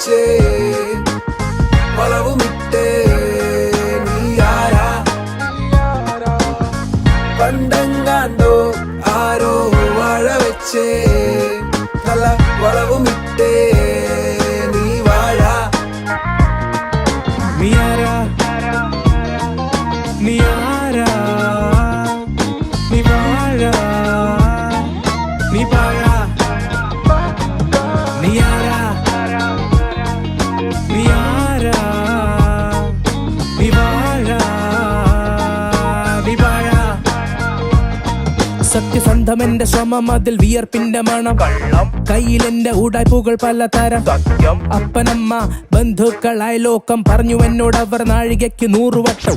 വെച്ചേ വളവുമിട്ടേ നീ ആരാ പണ്ടെങ്ങാണ്ടോ ആരോ വാഴ വെച്ചേ നല്ല വളവുമിട്ടേ നീ വാഴ നീ ആരാ നീ ആരാ നീ വാഴ നീ വാഴ നീ ആരാ നീ ആരാ നീ വാഴ നീ വാഴ സത്യസന്ധമെന്റെ ശ്രമം അതിൽ വിയർപ്പിന്റെ മണം കയ്യിലെന്റെ ഉടായ്പുകൾ പലതരം അപ്പനമ്മ ബന്ധുക്കൾ അയലോക്കം പറഞ്ഞു എന്നോട് അവർ നാഴികയ്ക്ക് 100 വട്ടം